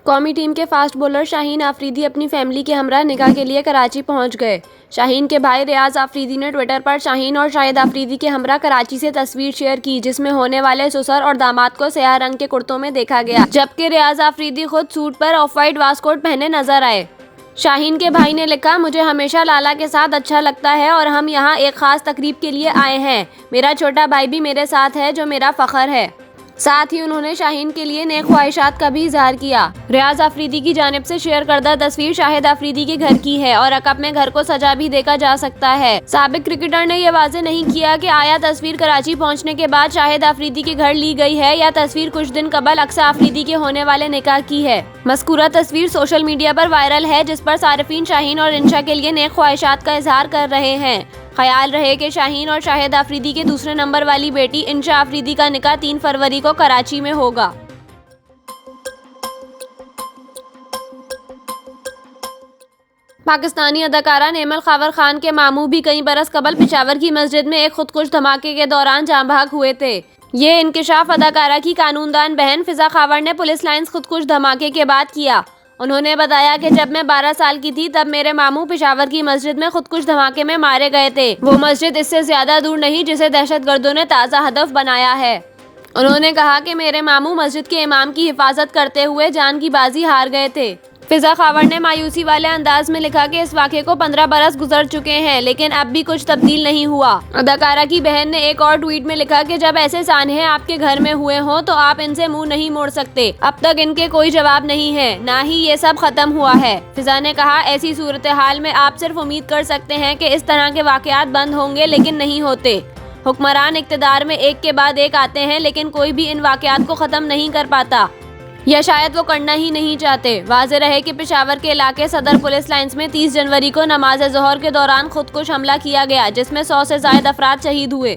कौमी टीम के fast bowler Shaheen Afridi अपनी फैमिली के हमरा निकाह के लिए कराची पहुंच गए। शाहीन के भाई रियाज आफरीदी ने ट्विटर पर शाहीन और शाहिद आफरीदी के हमरा कराची से तस्वीर शेयर की, जिसमें होने वाले ससुर और दामाद को स्याह रंग के कुर्तों में देखा गया, जबकि रियाज आफरीदी खुद सूट पर ऑफ वाइट वास्कोट पहने नजर आए। शाहीन के भाई ने लिखा, मुझे हमेशा लाला के साथ अच्छा लगता है और हम यहाँ एक खास तकरीब के लिए आए हैं। मेरा छोटा भाई भी मेरे साथ है, जो मेरा फख्र है। साथ ही उन्होंने शाहीन के लिए नेक ख्वाहिशात का भी इजहार किया। रियाज आफरीदी की जानिब से शेयर करदा तस्वीर शाहिद आफरीदी के घर की है और अकब में घर को सजा भी देखा जा सकता है। साबिक क्रिकेटर ने यह वाज़ेह नहीं किया कि आया तस्वीर कराची पहुंचने के बाद शाहिद आफरीदी के घर ली गई है या तस्वीर कुछ दिन कबल अक्सा आफरीदी के होने वाले निकाह की है। मज़कूरा तस्वीर सोशल मीडिया पर वायरल है, जिस पर सारिफीन शाहीन और इंशा के लिए नेक ख्वाहिशात का इजहार कर रहे हैं। ख्याल रहे कि शाहीन और शाहिद आफरीदी के दूसरे नंबर वाली बेटी इंशा आफरीदी का निकाह 3 फरवरी को कराची में होगा। पाकिस्तानी अदाकारा नेमल खावर खान के मामू भी कई बरस कबल पेशावर की मस्जिद में एक खुदकुश धमाके के दौरान जाँ बहक हुए थे। ये इंकिशाफ अदाकारा की कानूनदान बहन फिजा खावर ने पुलिस लाइन्स खुदकुश धमाके के बाद किया। उन्होंने बताया कि जब मैं 12 साल की थी तब मेरे मामू पेशावर की मस्जिद में खुदकुश धमाके में मारे गए थे। वो मस्जिद इससे ज्यादा दूर नहीं जिसे दहशतगर्दों ने ताज़ा हदफ बनाया है। उन्होंने कहा कि मेरे मामू मस्जिद के इमाम की हिफाजत करते हुए जान की बाजी हार गए थे। फिजा खावर ने मायूसी वाले अंदाज में लिखा कि इस वाक़े को 15 बरस गुजर चुके हैं, लेकिन अब भी कुछ तब्दील नहीं हुआ। अदाकारा की बहन ने एक और ट्वीट में लिखा कि जब ऐसे सानहे आपके घर में हुए हों तो आप इनसे मुंह नहीं मोड़ सकते। अब तक इनके कोई जवाब नहीं है, ना ही ये सब खत्म हुआ है। फिजा ने कहा, ऐसी सूरत हाल में आप सिर्फ उम्मीद कर सकते हैं कि इस तरह के वाक़यात बंद होंगे, लेकिन नहीं होते। हुक्मरान इक़्तिदार में एक के बाद एक आते हैं, लेकिन कोई भी इन वाक़यात को ख़त्म नहीं कर पाता, या शायद वो करना ही नहीं चाहते। वाज़ेह रहे कि पेशावर के इलाके सदर पुलिस लाइन्स में 30 जनवरी को नमाज ज़ोहर के दौरान खुदकुश हमला किया गया, जिसमें 100 से ज़ायद अफराद शहीद हुए।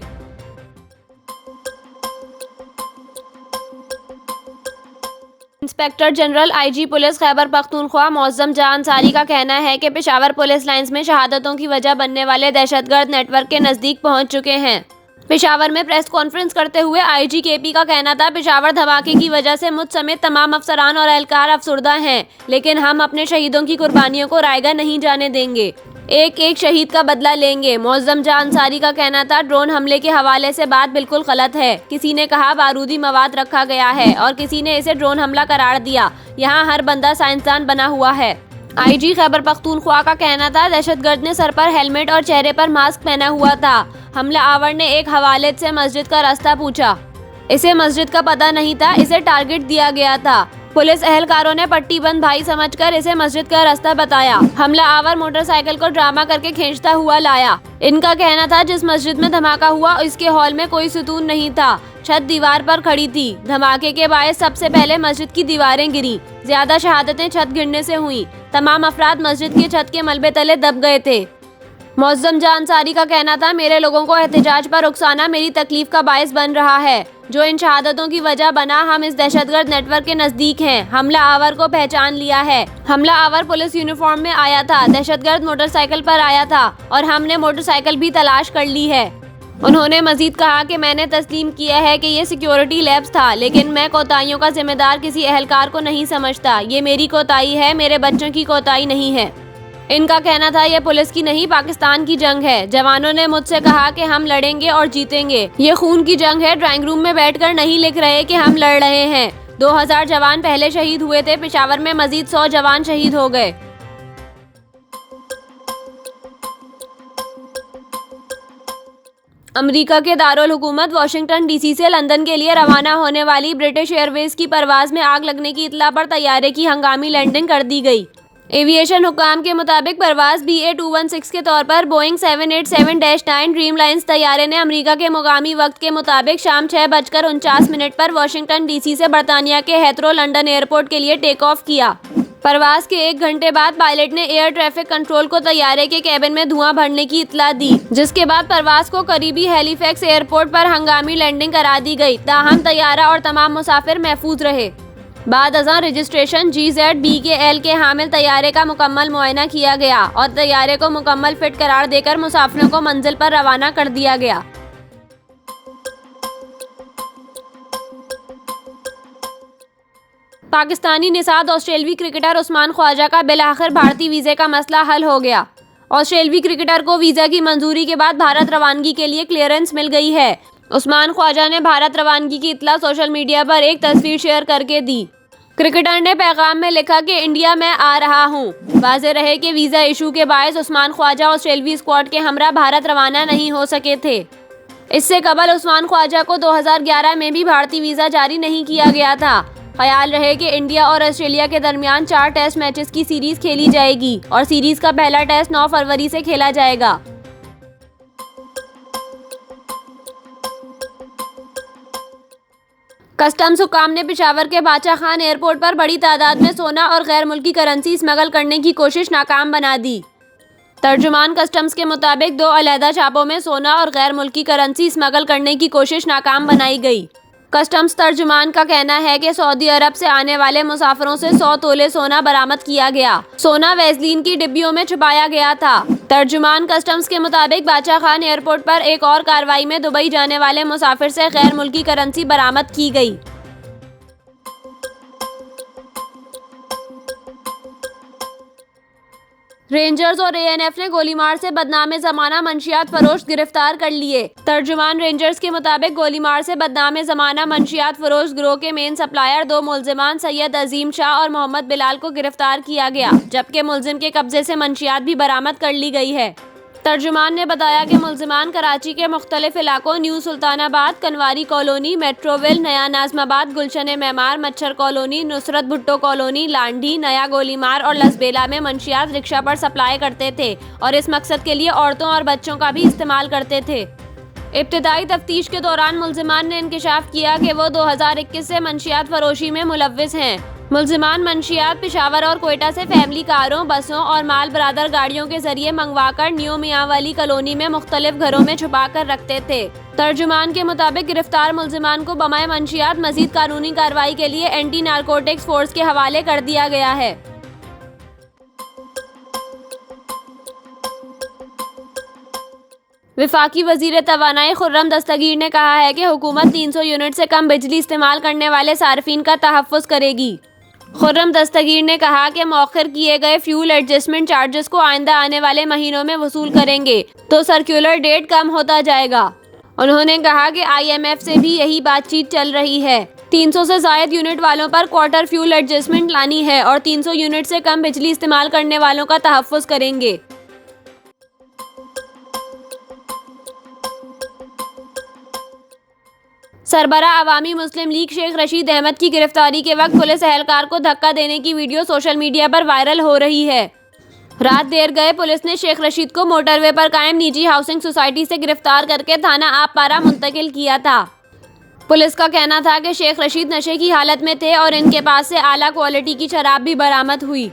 Inspector general IG police Khyber Pakhtunkhwa Moazzam जां अंसारी का कहना है कि पेशावर पुलिस लाइन्स में शहादतों की वजह बनने वाले दहशतगर्द नेटवर्क के नज़दीक पहुँच चुके हैं। पेशावर में प्रेस कॉन्फ्रेंस करते हुए IG KP का कहना था, पेशावर धमाके की वजह से मुझ समेत तमाम अफसरान और एहलकार अफसुर्दा हैं, लेकिन हम अपने शहीदों की कुर्बानियों को रायगा नहीं जाने देंगे। एक एक शहीद का बदला लेंगे। मोअज़्ज़म जां अंसारी का कहना था, ड्रोन हमले के हवाले से बात बिल्कुल गलत है। किसी ने कहा बारूदी मवाद रखा गया है और किसी ने इसे ड्रोन हमला करार दिया। यहाँ हर बंदा साइंसदान बना हुआ है। IG खैबर पख्तूनख्वा का कहना था, दहशतगर्द ने सर पर हेलमेट और चेहरे पर मास्क पहना हुआ था। हमला आवर ने एक हवाले से मस्जिद का रास्ता पूछा। इसे मस्जिद का पता नहीं था, इसे टारगेट दिया गया था। पुलिस एहलकारों ने पट्टी बंद भाई समझकर इसे मस्जिद का रास्ता बताया। हमला आवर मोटरसाइकिल को ड्रामा करके खींचता हुआ लाया। इनका कहना था, जिस मस्जिद में धमाका हुआ इसके हॉल में कोई सुतून नहीं था, छत दीवार पर खड़ी थी। धमाके के बायस सबसे पहले मस्जिद की दीवारें गिरी। ज्यादा शहादतें छत गिरने से हुई। तमाम अफराद मस्जिद के छत के मलबे तले दब गए थे। मोअज़्ज़म जां अंसारी का कहना था, मेरे लोगों को एहतजाज पर उकसाना मेरी तकलीफ का बायस बन रहा है। जो इन शहादतों की वजह बना, हम इस दहशतगर्द नेटवर्क के नज़दीक हैं। हमला आवर को पहचान लिया है। हमला आवर पुलिस यूनिफॉर्म में आया था, दहशतगर्द मोटरसाइकिल पर आया था और हमने मोटरसाइकिल भी तलाश कर ली है। उन्होंने मजीद कहा कि मैंने तस्लीम किया है कि ये सिक्योरिटी लैब्स था, लेकिन मैं कोताहियों का जिम्मेदार किसी एहलकार को नहीं समझता। ये मेरी कोताही है, मेरे बच्चों की कोताही नहीं है। इनका कहना था, यह पुलिस की नहीं पाकिस्तान की जंग है। जवानों ने मुझसे कहा कि हम लड़ेंगे और जीतेंगे। ये खून की जंग है। ड्राइंग रूम में बैठकर नहीं लिख रहे कि हम लड़ रहे हैं। 2000 जवान पहले शहीद हुए थे। पेशावर में मजीद 100 जवान शहीद हो गए। अमेरिका के दारुल हुकूमत वाशिंगटन DC से लंदन के लिए रवाना होने वाली ब्रिटिश एयरवेज की परवाज में आग लगने की इत्तला पर तैयारे की हंगामी लैंडिंग कर दी गई। एविएशन हुकाम के मुताबिक परवाज BA216 के तौर पर बोइंग 787-9 ड्रीम लाइन्स तैयारे ने अमेरिका के मुकामी वक्त के मुताबिक शाम 6:49 पर वाशिंगटन DC से बरतानिया के हेथ्रो लंदन एयरपोर्ट के लिए टेक ऑफ किया। परवाज के 1 घंटे बाद पायलट ने एयर ट्रैफिक कंट्रोल को तैयारे के कैबिन में धुआं भरने की इत्तला दी, जिसके बाद परवाज को करीबी हैलीफैक्स एयरपोर्ट पर हंगामी लैंडिंग करा दी गई। ताहम तैयारा और तमाम मुसाफिर महफूज रहे। बाद अज़ां रजिस्ट्रेशन GZBKL के हामिल तैयारे का मुकम्मल मुआयना किया गया और तैयारे को मुकम्मल फिट करार देकर मुसाफिरों को मंजिल पर रवाना कर दिया गया। पाकिस्तानी निषाद ऑस्ट्रेलवी क्रिकेटर उस्मान ख्वाजा का बिलाखिर भारतीय वीज़े का मसला हल हो गया। ऑस्ट्रेलवी क्रिकेटर को वीज़ा की मंजूरी के बाद भारत रवानगी के लिए क्लियरेंस मिल गई है। उस्मान ख्वाजा ने भारत रवानगी की इत्तला सोशल मीडिया पर एक तस्वीर शेयर करके दी। क्रिकेटर ने पैगाम में लिखा कि इंडिया में आ रहा हूं। वाज़ेह रहे कि वीज़ा इशू के बायस उस्मान ख्वाजा ऑस्ट्रेलवी स्क्वाड के हमरा भारत रवाना नहीं हो सके थे। इससे कबल उस्मान ख्वाजा को 2011 में भी भारतीय वीज़ा जारी नहीं किया गया था। ख्याल रहे कि इंडिया और ऑस्ट्रेलिया के दरमियान 4 टेस्ट मैचेस की सीरीज खेली जाएगी और सीरीज का पहला टेस्ट 9 फरवरी से खेला जाएगा। कस्टम्स हुकाम ने पेशावर के बादशाह खान एयरपोर्ट पर बड़ी तादाद में सोना और गैर मुल्की करेंसी स्मगल करने की कोशिश नाकाम बना दी। तर्जुमान कस्टम्स के मुताबिक 2 अलहदा छापों में सोना और गैर मुल्की करेंसी स्मगल करने की कोशिश नाकाम बनाई गई। कस्टम्स तर्जुमान का कहना है कि सऊदी अरब से आने वाले मुसाफिरों से 100 तोले सोना बरामद किया गया। सोना वैसलीन की डिब्बियों में छुपाया गया था। तर्जुमान कस्टम्स के मुताबिक बादशाह खान एयरपोर्ट पर एक और कार्रवाई में दुबई जाने वाले मुसाफिर से गैर मुल्की करेंसी बरामद की गई। रेंजर्स और एएनएफ ने गोलीमार से बदनाम ज़माना मंशियात फरोश गिरफ्तार कर लिए। तर्जुमान रेंजर्स के मुताबिक गोलीमार से बदनाम ज़माना मंशियात फरोश गिरोह के मेन सप्लायर 2 मुल्जिमान सैयद अजीम शाह और मोहम्मद बिलाल को गिरफ्तार किया गया, जबकि मुल्जिम के कब्जे से मंशियात भी बरामद कर ली गई है। तर्जुमान ने बताया कि मुल्जिमान कराची के मुख्तलिफ इलाकों new Sultanabad, Kanwari colony, Metroville, नया नाजमाबाद, गुलशन मेमार, मच्छर कॉलोनी, नुसरत भुट्टो कॉलोनी, लांडी, नया गोलीमार और लसबेला में मंशियात रिक्शा पर सप्लाई करते थे और इस मकसद के लिए औरतों और बच्चों का भी इस्तेमाल करते थे। इब्तिदाई तफ्तीश के दौरान मुल्जिमान ने इंकिशाफ किया कि वो 2021 से मंशियात फरोशी में मुलव्विस हैं। मुल्जिमान मंशियात पेशावर और कोयटा से फैमिली कारों, बसों और माल बरादर गाड़ियों के जरिए मंगवाकर न्यू मियांवाली कॉलोनी में मुख्तलिफ घरों में छुपा कर रखते थे। तर्जुमान के मुताबिक गिरफ्तार मुल्जिमान को बमाए मंशियात मजीद कानूनी कार्रवाई के लिए एंटी नारकोटिक्स फोर्स के हवाले कर दिया गया है। वफाकी वजीर तवानाई खुर्रम दस्तगीर ने कहा है कि हुकूमत 300 यूनिट से कम बिजली इस्तेमाल करने वाले सार्फिन का तहफ़्फ़ुज़ करेगी। खुर्रम दस्तगीर ने कहा कि मौखर किए गए फ्यूल एडजस्टमेंट चार्जेस को आइंदा आने वाले महीनों में वसूल करेंगे तो सर्कुलर डेट कम होता जाएगा। उन्होंने कहा कि IMF से भी यही बातचीत चल रही है। 300 से ज़ायद यूनिट वालों पर क्वार्टर फ्यूल एडजस्टमेंट लानी है और 300 यूनिट से कम बिजली इस्तेमाल करने वालों का तहफ़्फ़ुज़ करेंगे। सरबरा अवामी मुस्लिम लीग शेख रशीद अहमद की गिरफ्तारी के वक्त पुलिस एहलकार को धक्का देने की वीडियो सोशल मीडिया पर वायरल हो रही है। रात देर गए पुलिस ने शेख रशीद को मोटरवे पर कायम निजी हाउसिंग सोसाइटी से गिरफ्तार करके थाना आपपारा मुंतकिल किया था। पुलिस का कहना था कि शेख रशीद नशे की हालत में थे और इनके पास से आला क्वालिटी की शराब भी बरामद हुई।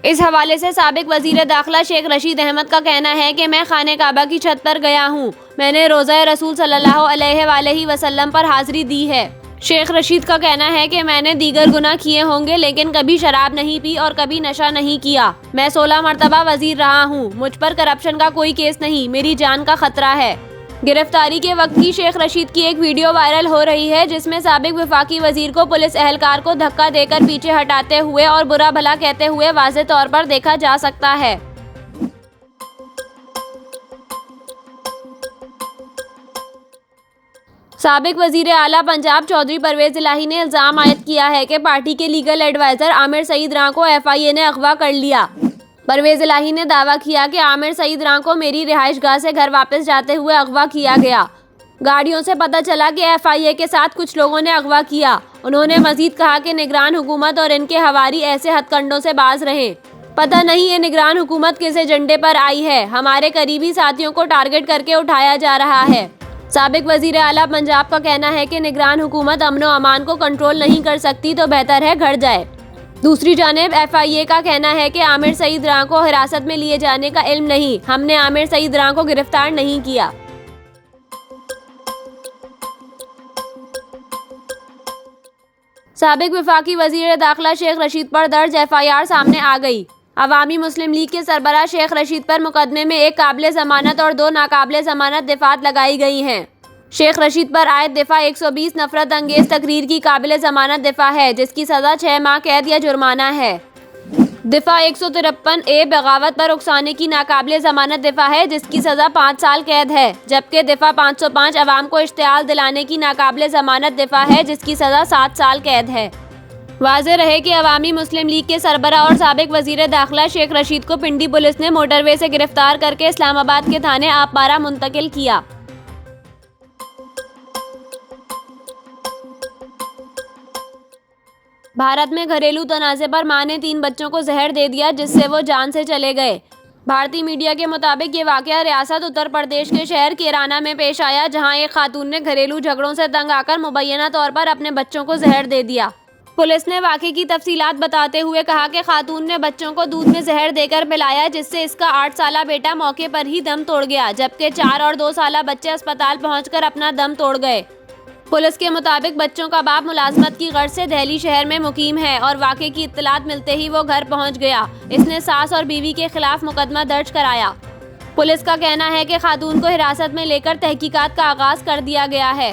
इस हवाले से साबिक वजीर दाखिला शेख रशीद अहमद का कहना है कि मैं खाने काबा की छत पर गया हूँ। मैंने रोज़ा रसूल सल्लल्लाहु अलैहि वसल्लम पर हाजिरी दी है। शेख रशीद का कहना है कि मैंने दीगर गुनाह किए होंगे लेकिन कभी शराब नहीं पी और कभी नशा नहीं किया। मैं 16 मरतबा वजीर रहा हूँ। मुझ पर करप्शन का कोई केस नहीं, मेरी जान का खतरा है। गिरफ्तारी के वक्त की शेख रशीद की एक वीडियो वायरल हो रही है जिसमें साबिक वफाकी वजीर को पुलिस एहलकार को धक्का देकर पीछे हटाते हुए और बुरा भला कहते हुए वाज़े तौर पर देखा जा सकता है। साबिक वजीर आला पंजाब चौधरी परवेज इलाही ने इल्ज़ाम आयद किया है कि पार्टी के लीगल एडवाइज़र आमिर सईद रां को FIA ने अगवा कर लिया। परवेज इलाही ने दावा किया कि आमिर सईद रां को मेरी रिहाइश गाह से घर वापस जाते हुए अगवा किया गया। गाड़ियों से पता चला कि FIA के साथ कुछ लोगों ने अगवा किया। उन्होंने मजीद कहा कि निगरान हुकूमत और इनके हवारी ऐसे हथकंडों से बाज रहें। पता नहीं ये निगरान हुकूमत किस एजेंडे पर आई है। हमारे करीबी साथियों को टारगेट करके उठाया जा रहा है। साबिक वजीर आला पंजाब का कहना है कि निगरान हुकूमत अमन व अमान को कंट्रोल नहीं कर सकती तो बेहतर है घर जाए। दूसरी जानिब FIA का कहना है कि आमिर सईद रां को हिरासत में लिए जाने का इल्म नहीं, हमने आमिर सईद रां को गिरफ्तार नहीं किया। साबिक वफाकी वजीर दाखिला शेख रशीद पर दर्ज FIR सामने आ गई। अवामी मुस्लिम लीग के सरबराह शेख रशीद पर मुकदमे में एक काबिल ज़मानत और 2 नाकाबिल ज़मानत दफ़ात लगाई गई हैं। शेख रशीद पर आयत दिफा 120 नफरत अंगेज तकरीर की काबिल जमानत दिफा है, जिसकी सज़ा 6 माह कैद या जुर्माना है। दिफा 153 ए बगावत पर उकसाने की नाकाबिल जमानत दिफा है, जिसकी सज़ा 5 साल कैद है, जबकि दिफा 505 अवाम को इश्तियाल दिलाने की नाकाबिल जमानत दिफा है, जिसकी सज़ा 7 साल कैद है। वाज़ेह रहे कि अवामी मुस्लिम लीग के सरबरा और साबिक वज़ीर दाखिला शेख रशीद को पिंडी पुलिस ने मोटरवे से गिरफ्तार करके इस्लामाबाद के थाने आपबारा मुंतकिल किया। भारत में घरेलू तनाज़े पर मां ने 3 बच्चों को जहर दे दिया, जिससे वो जान से चले गए। भारतीय मीडिया के मुताबिक ये वाक़या रियासत उत्तर प्रदेश के शहर कैराना में पेश आया, जहां एक खातून ने घरेलू झगड़ों से तंग आकर मुबैना तौर पर अपने बच्चों को जहर दे दिया। पुलिस ने वाक़े की तफसीलात बताते हुए कहा कि खातून ने बच्चों को दूध में जहर देकर पिलाया, जिससे इसका 8 साला बेटा मौके पर ही दम तोड़ गया, जबकि 4 और 2 साला बच्चे अस्पताल पहुंचकर अपना दम तोड़ गए। पुलिस के मुताबिक बच्चों का बाप मुलाजमत की गर्ज से दिल्ली शहर में मुकीम है और वाक़े की इत्तलात मिलते ही वो घर पहुंच गया। इसने सास और बीवी के खिलाफ मुकदमा दर्ज कराया। पुलिस का कहना है कि खातून को हिरासत में लेकर तहकीकात का आगाज कर दिया गया है।